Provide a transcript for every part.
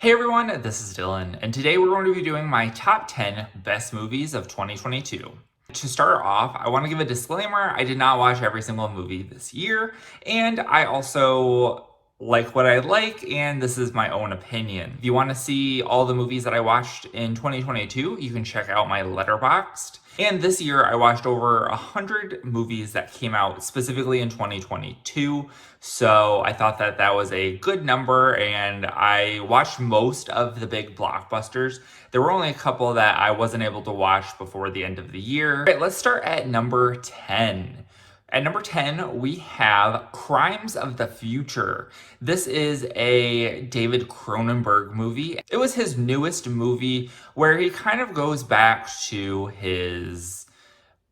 Hey everyone, this is Dylan, and today we're going to be doing my top 10 best movies of 2022. To start off, I want to give a disclaimer. I did not watch every single movie this year, and I also like what I like, and this is my own opinion. If you want to see all the movies that I watched in 2022, you can check out my Letterboxd. And this year, I watched over 100 movies that came out specifically in 2022. So I thought that that was a good number, and I watched most of the big blockbusters. There were only a couple that I wasn't able to watch before the end of the year. All right, let's start at number 10. At number 10, we have Crimes of the Future. This is a David Cronenberg movie. It was his newest movie where he kind of goes back to his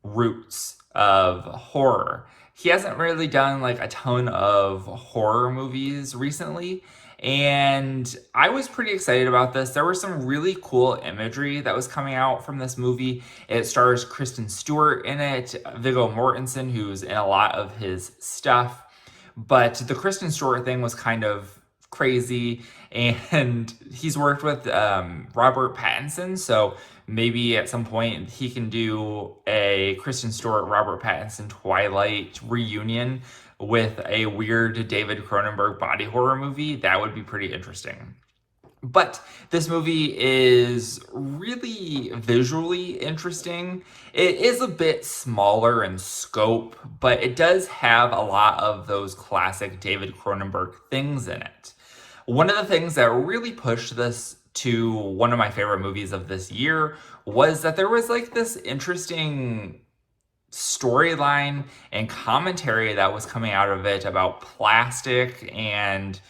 roots of horror. He hasn't really done like a ton of horror movies recently, and I was pretty excited about this. There was some really cool imagery that was coming out from this movie. It stars Kristen Stewart in it, Viggo Mortensen, who's in a lot of his stuff. But the Kristen Stewart thing was kind of crazy, and he's worked with Robert Pattinson, so maybe at some point he can do a Kristen Stewart, Robert Pattinson Twilight reunion with a weird David Cronenberg body horror movie. That would be pretty interesting. But this movie is really visually interesting. It is a bit smaller in scope, but it does have a lot of those classic David Cronenberg things in it. One of the things that really pushed this to one of my favorite movies of this year was that there was like this interesting storyline and commentary that was coming out of it about plastic and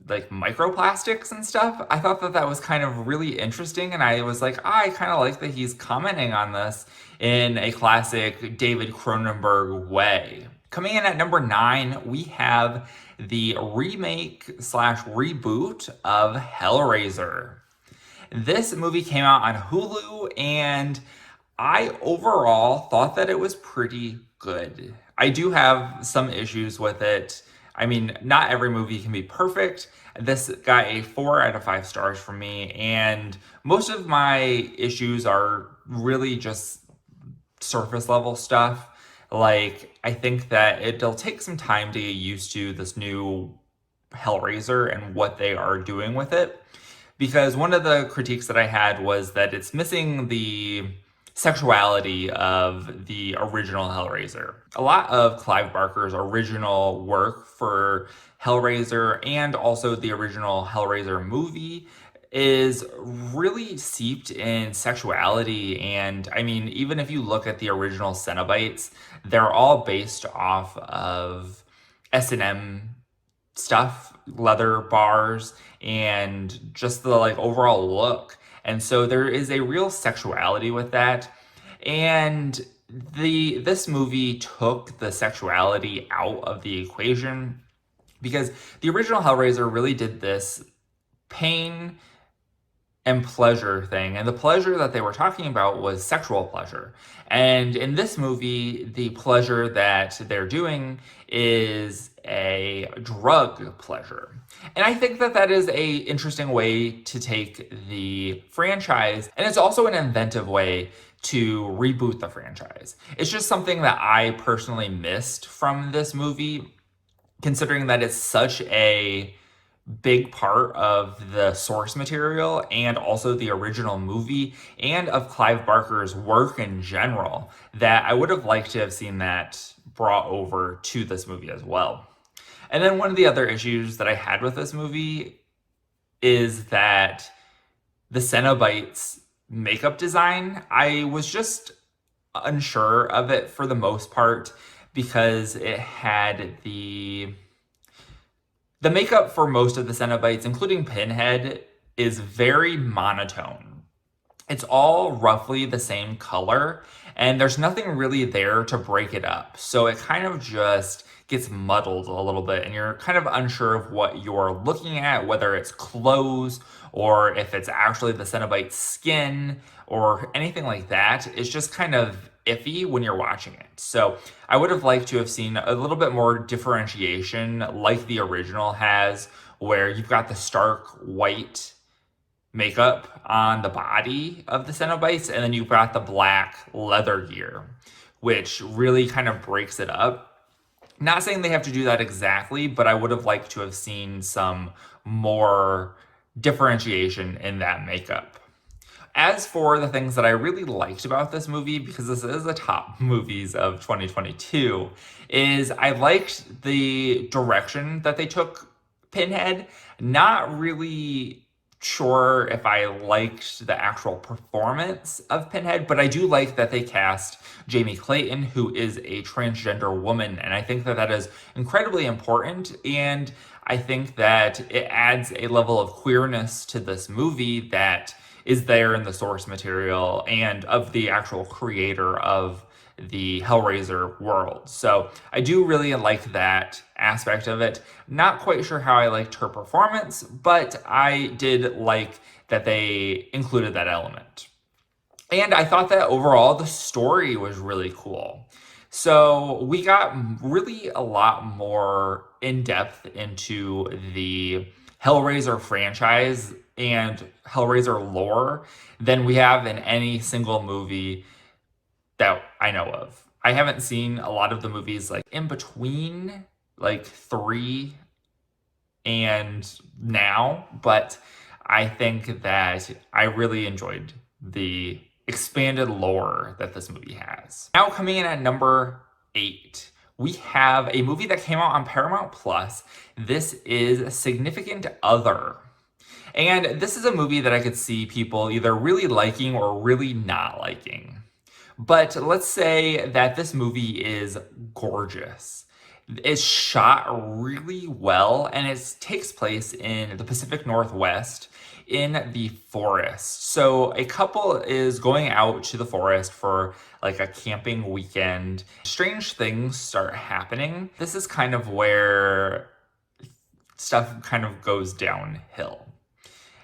like microplastics and stuff. I thought that that was kind of really interesting, and I was like, I kind of like that he's commenting on this in a classic David Cronenberg way. Coming in at number 9, we have the remake slash reboot of Hellraiser. This movie came out on Hulu, and I overall thought that it was pretty good. I do have some issues with it. I mean, not every movie can be perfect. This got a 4 out of 5 stars from me, and most of my issues are really just surface level stuff. Like, I think that it'll take some time to get used to this new Hellraiser and what they are doing with it. Because one of the critiques that I had was that it's missing the sexuality of the original Hellraiser. A lot of Clive Barker's original work for Hellraiser and also the original Hellraiser movie is really seeped in sexuality. And I mean, even if you look at the original Cenobites, they're all based off of S&M stuff, leather bars, and just the like overall look. And so there is a real sexuality with that. And this movie took the sexuality out of the equation because the original Hellraiser really did this pain and pleasure thing. And the pleasure that they were talking about was sexual pleasure. And in this movie, the pleasure that they're doing is a drug pleasure. And I think that that is a interesting way to take the franchise. And it's also an inventive way to reboot the franchise. It's just something that I personally missed from this movie, considering that it's such a big part of the source material and also the original movie and of Clive Barker's work in general, that I would have liked to have seen that brought over to this movie as well. And then one of the other issues that I had with this movie is that the Cenobites makeup design, I was just unsure of it for the most part because it had the makeup for most of the Cenobites, including Pinhead, is very monotone. It's all roughly the same color, and there's nothing really there to break it up. So it kind of just gets muddled a little bit, and you're kind of unsure of what you're looking at, whether it's clothes or if it's actually the Cenobite's skin or anything like that. It's just kind of iffy when you're watching it. So I would have liked to have seen a little bit more differentiation like the original has, where you've got the stark white makeup on the body of the Cenobites, and then you've got the black leather gear, which really kind of breaks it up. Not saying they have to do that exactly, but I would have liked to have seen some more differentiation in that makeup. As for the things that I really liked about this movie, because this is the top movies of 2022, is I liked the direction that they took Pinhead. Not really sure if I liked the actual performance of Pinhead, but I do like that they cast Jamie Clayton, who is a transgender woman, and I think that that is incredibly important, and I think that it adds a level of queerness to this movie that is there in the source material and of the actual creator of the Hellraiser world. So I do really like that aspect of it. Not quite sure how I liked her performance, but I did like that they included that element. And I thought that overall the story was really cool. So we got really a lot more in depth into the Hellraiser franchise and Hellraiser lore than we have in any single movie that I know of. I haven't seen a lot of the movies like in between like 3 and now, but I think that I really enjoyed the expanded lore that this movie has. Now coming in at number 8, we have a movie that came out on Paramount Plus. This is Significant Other. And this is a movie that I could see people either really liking or really not liking. But let's say that this movie is gorgeous. It's shot really well, and it takes place in the Pacific Northwest in the forest. So a couple is going out to the forest for like a camping weekend. Strange things start happening. This is kind of where stuff kind of goes downhill.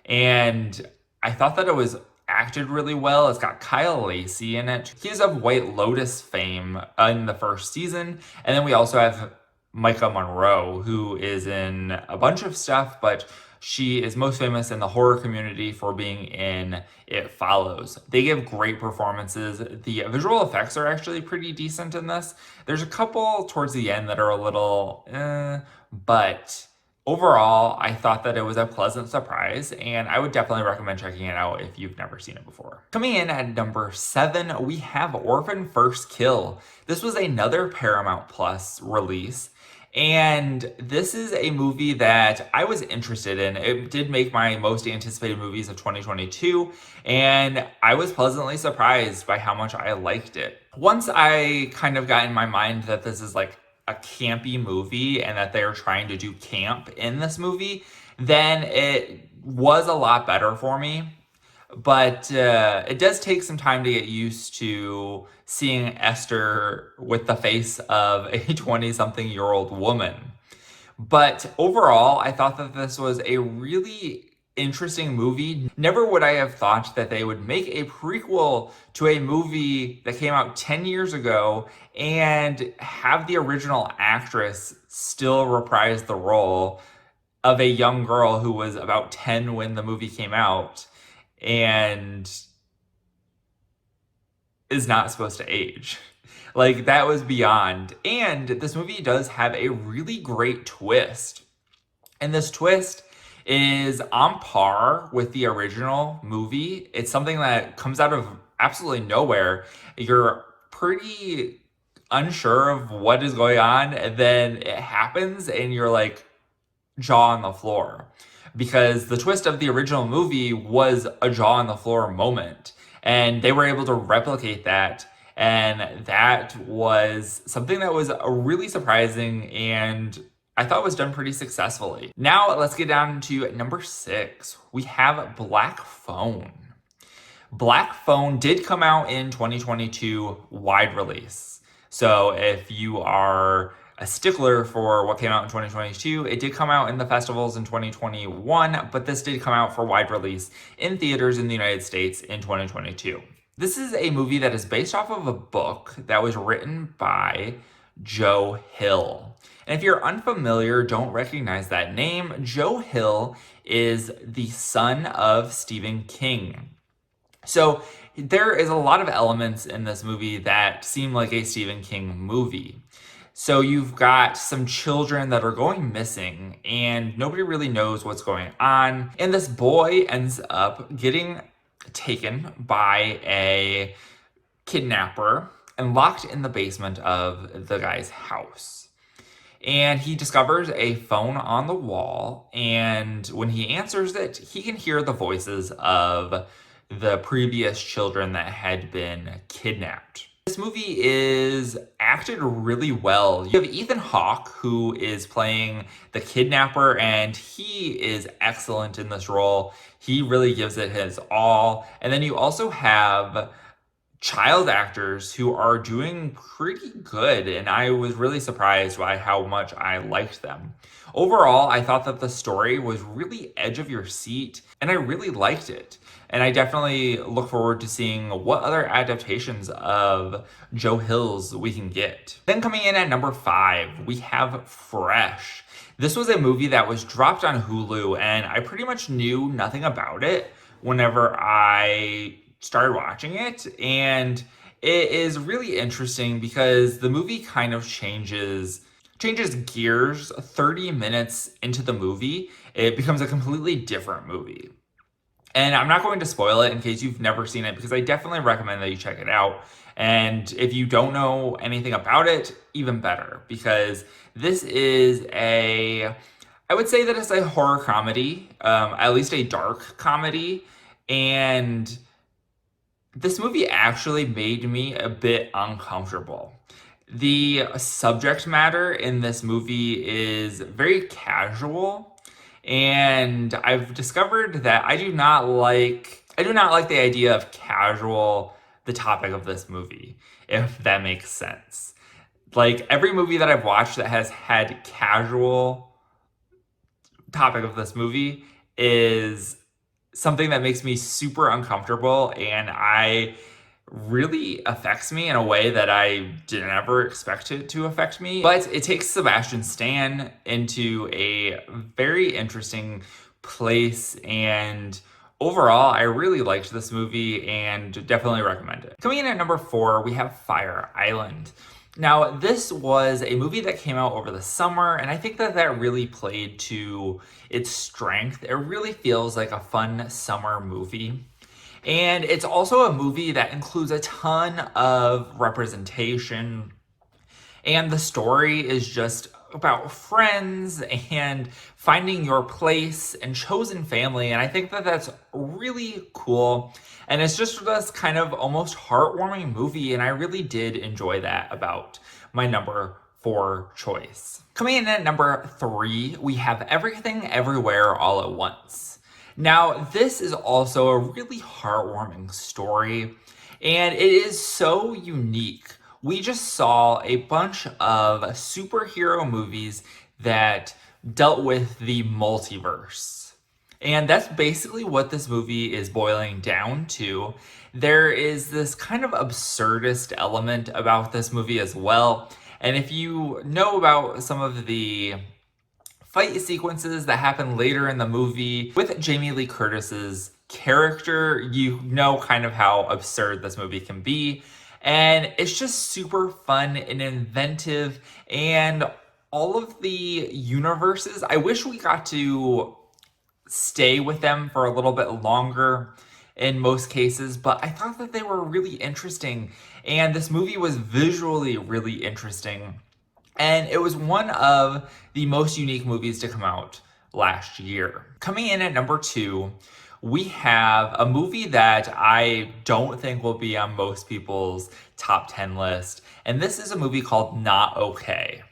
And I thought that it was acted really well. It's got Kyle Lacey in it. He's of White Lotus fame in the first season. And then we also have Micah Monroe, who is in a bunch of stuff, but she is most famous in the horror community for being in It Follows. They give great performances. The visual effects are actually pretty decent in this. There's a couple towards the end that are a little but overall, I thought that it was a pleasant surprise, and I would definitely recommend checking it out if you've never seen it before. Coming in at number 7, we have Orphan First Kill. This was another Paramount Plus release, and this is a movie that I was interested in. It did make my most anticipated movies of 2022, and I was pleasantly surprised by how much I liked it. Once I kind of got in my mind that this is like a campy movie and that they're trying to do camp in this movie, then it was a lot better for me. But it does take some time to get used to seeing Esther with the face of a 20-something-year-old woman. But overall, I thought that this was a really interesting movie. Never would I have thought that they would make a prequel to a movie that came out 10 years ago and have the original actress still reprise the role of a young girl who was about 10 when the movie came out and is not supposed to age. Like, that was beyond. And this movie does have a really great twist. And this twist is on par with the original movie. It's something that comes out of absolutely nowhere. You're pretty unsure of what is going on, and then it happens, and you're like jaw on the floor. Because the twist of the original movie was a jaw on the floor moment, and they were able to replicate that. And that was something that was really surprising, and I thought was done pretty successfully. Now let's get down to number 6. We have Black Phone. Black Phone did come out in 2022 wide release. So if you are a stickler for what came out in 2022, it did come out in the festivals in 2021, but this did come out for wide release in theaters in the United States in 2022. This is a movie that is based off of a book that was written by Joe Hill. And if you're unfamiliar, don't recognize that name, Joe Hill is the son of Stephen King. So there is a lot of elements in this movie that seem like a Stephen King movie. So you've got some children that are going missing and nobody really knows what's going on. And this boy ends up getting taken by a kidnapper and locked in the basement of the guy's house. And he discovers a phone on the wall, and when he answers it, he can hear the voices of the previous children that had been kidnapped. This movie is acted really well. You have Ethan Hawke, who is playing the kidnapper, and he is excellent in this role. He really gives it his all. And then you also have child actors who are doing pretty good, and I was really surprised by how much I liked them. Overall, I thought that the story was really edge of your seat, and I really liked it. And I definitely look forward to seeing what other adaptations of Joe Hill's we can get. Then coming in at number 5, we have Fresh. This was a movie that was dropped on Hulu, and I pretty much knew nothing about it whenever I started watching it. And it is really interesting because the movie kind of changes gears 30 minutes into the movie. It becomes a completely different movie. And I'm not going to spoil it in case you've never seen it, because I definitely recommend that you check it out. And if you don't know anything about it, even better, because this is I would say that it's a horror comedy, at least a dark comedy. And this movie actually made me a bit uncomfortable. The subject matter in this movie is very casual, and I've discovered that I do not like the idea of casual, the topic of this movie, if that makes sense. Like, every movie that I've watched that has had casual topic of this movie is something that makes me super uncomfortable, and I really affects me in a way that I didn't ever expect it to affect me. But it takes Sebastian Stan into a very interesting place, and overall, I really liked this movie and definitely recommend it. Coming in at number 4, we have Fire Island. Now, this was a movie that came out over the summer, and I think that really played to its strength. It really feels like a fun summer movie. And it's also a movie that includes a ton of representation. And the story is just about friends and finding your place and chosen family. And I think that that's really cool. And it's just this kind of almost heartwarming movie. And I really did enjoy that about my number 4 choice. Coming in at number 3, we have Everything Everywhere All at Once. Now, this is also a really heartwarming story, and it is so unique. We just saw a bunch of superhero movies that dealt with the multiverse. And that's basically what this movie is boiling down to. There is this kind of absurdist element about this movie as well. And if you know about some of the fight sequences that happen later in the movie with Jamie Lee Curtis's character, you know kind of how absurd this movie can be. And it's just super fun and inventive, and all of the universes, I wish we got to stay with them for a little bit longer in most cases, but I thought that they were really interesting, and this movie was visually really interesting. And it was one of the most unique movies to come out last year. Coming in at number 2, we have a movie that I don't think will be on most people's top 10 list. And this is a movie called Not Okay.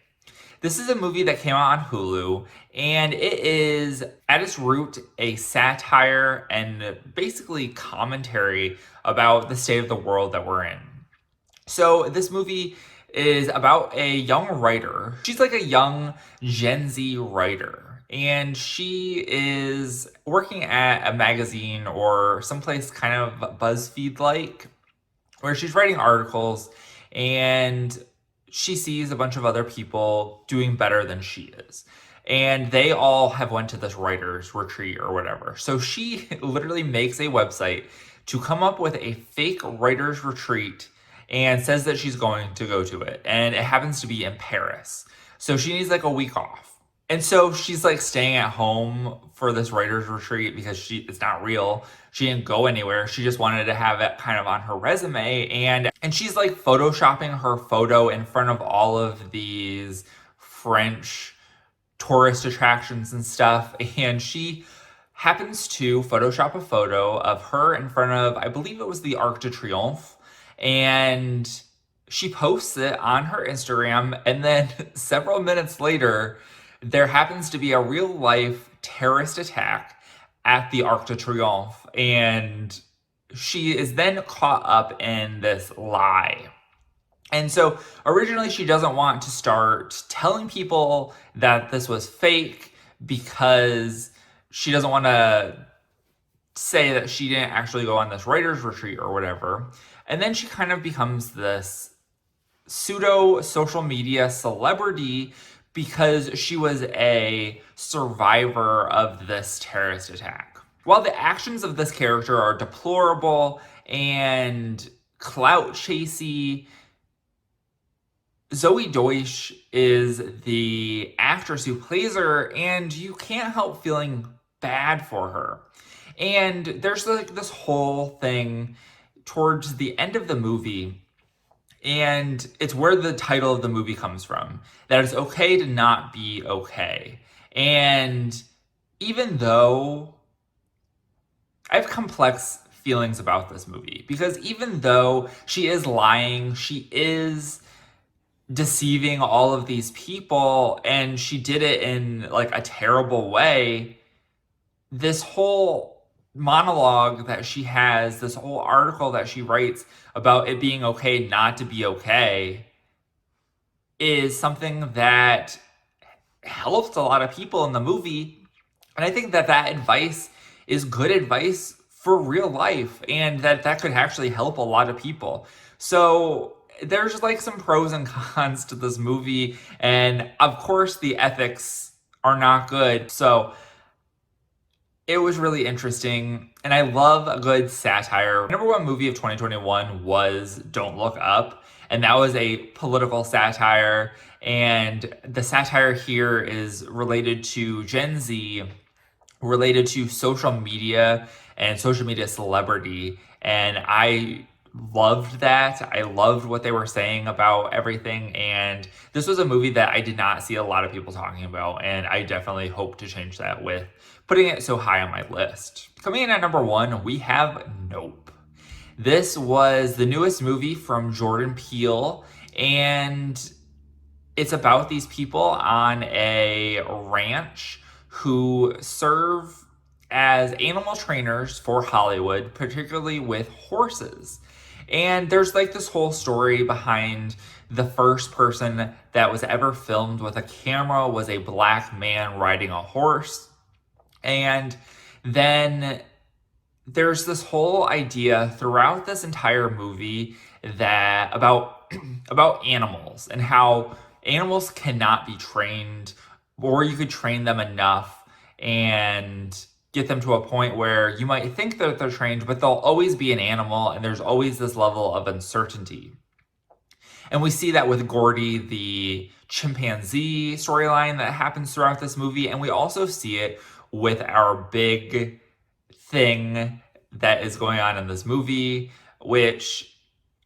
This is a movie that came out on Hulu, and it is at its root a satire and basically commentary about the state of the world that we're in. So this movie is about a young writer. She's like a young Gen Z writer, and she is working at a magazine or someplace kind of BuzzFeed-like, where she's writing articles, and she sees a bunch of other people doing better than she is. And they all have went to this writer's retreat or whatever. So she literally makes a website to come up with a fake writer's retreat and says that she's going to go to it. And it happens to be in Paris. So she needs like a week off. And so she's like staying at home for this writer's retreat because it's not real. She didn't go anywhere. She just wanted to have it kind of on her resume. And she's like photoshopping her photo in front of all of these French tourist attractions and stuff. And she happens to Photoshop a photo of her in front of, I believe it was the Arc de Triomphe. And she posts it on her Instagram. And then several minutes later, there happens to be a real life terrorist attack at the Arc de Triomphe. And she is then caught up in this lie. And so originally she doesn't want to start telling people that this was fake because she doesn't want to say that she didn't actually go on this writer's retreat or whatever. And then she kind of becomes this pseudo social media celebrity because she was a survivor of this terrorist attack. While the actions of this character are deplorable and clout chasey, Zoe Deutsch is the actress who plays her, and you can't help feeling bad for her. And there's like this whole thing towards the end of the movie, and it's where the title of the movie comes from, that it's okay to not be okay. And even though I have complex feelings about this movie, because even though she is lying, she is deceiving all of these people, and she did it in like a terrible way, this whole monologue that she has, this whole article that she writes about it being okay not to be okay, is something that helped a lot of people in the movie. And I think that advice is good advice for real life, and that could actually help a lot of people. So there's like some pros and cons to this movie, and of course the ethics are not good. So it was really interesting, and I love a good satire. My number one movie of 2021 was Don't Look Up, and that was a political satire, and the satire here is related to Gen Z, related to social media and social media celebrity, and I loved that. I loved what they were saying about everything, and this was a movie that I did not see a lot of people talking about, and I definitely hope to change that with putting it so high on my list. Coming in at number one, we have Nope. This was the newest movie from Jordan Peele, and it's about these people on a ranch who serve as animal trainers for Hollywood, particularly with horses. And there's like this whole story behind the first person that was ever filmed with a camera was a black man riding a horse. And then there's this whole idea throughout this entire movie that about animals and how animals cannot be trained, or you could train them enough and get them to a point where you might think that they're trained, but they'll always be an animal, and there's always this level of uncertainty. And we see that with Gordy, the chimpanzee storyline that happens throughout this movie, and we also see it with our big thing that is going on in this movie, which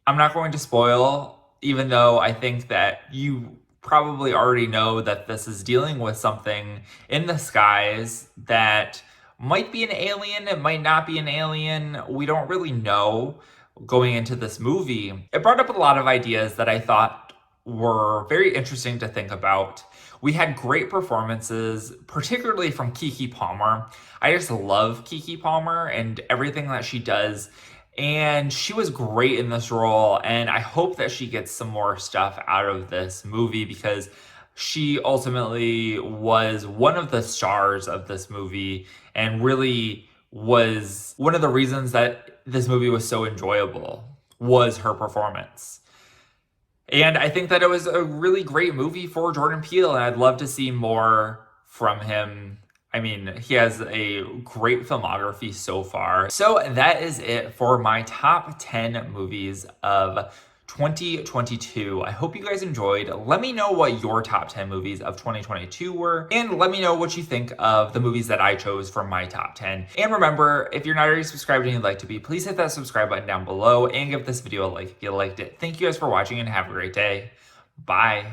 I'm not going to spoil, even though I think that you probably already know that this is dealing with something in the skies that might be an alien, it might not be an alien. We don't really know going into this movie. It brought up a lot of ideas that I thought were very interesting to think about. We had great performances, particularly from Keke Palmer. I just love Keke Palmer and everything that she does. And she was great in this role. And I hope that she gets some more stuff out of this movie, because she ultimately was one of the stars of this movie and really was one of the reasons that this movie was so enjoyable, was her performance. And I think that it was a really great movie for Jordan Peele, and I'd love to see more from him. I mean, he has a great filmography so far. So that is it for my top 10 movies of 2022. I hope you guys enjoyed. Let me know what your top 10 movies of 2022 were, and let me know what you think of the movies that I chose for my top 10. And remember, if you're not already subscribed and you'd like to be, please hit that subscribe button down below and give this video a like if you liked it. Thank you guys for watching and have a great day. Bye.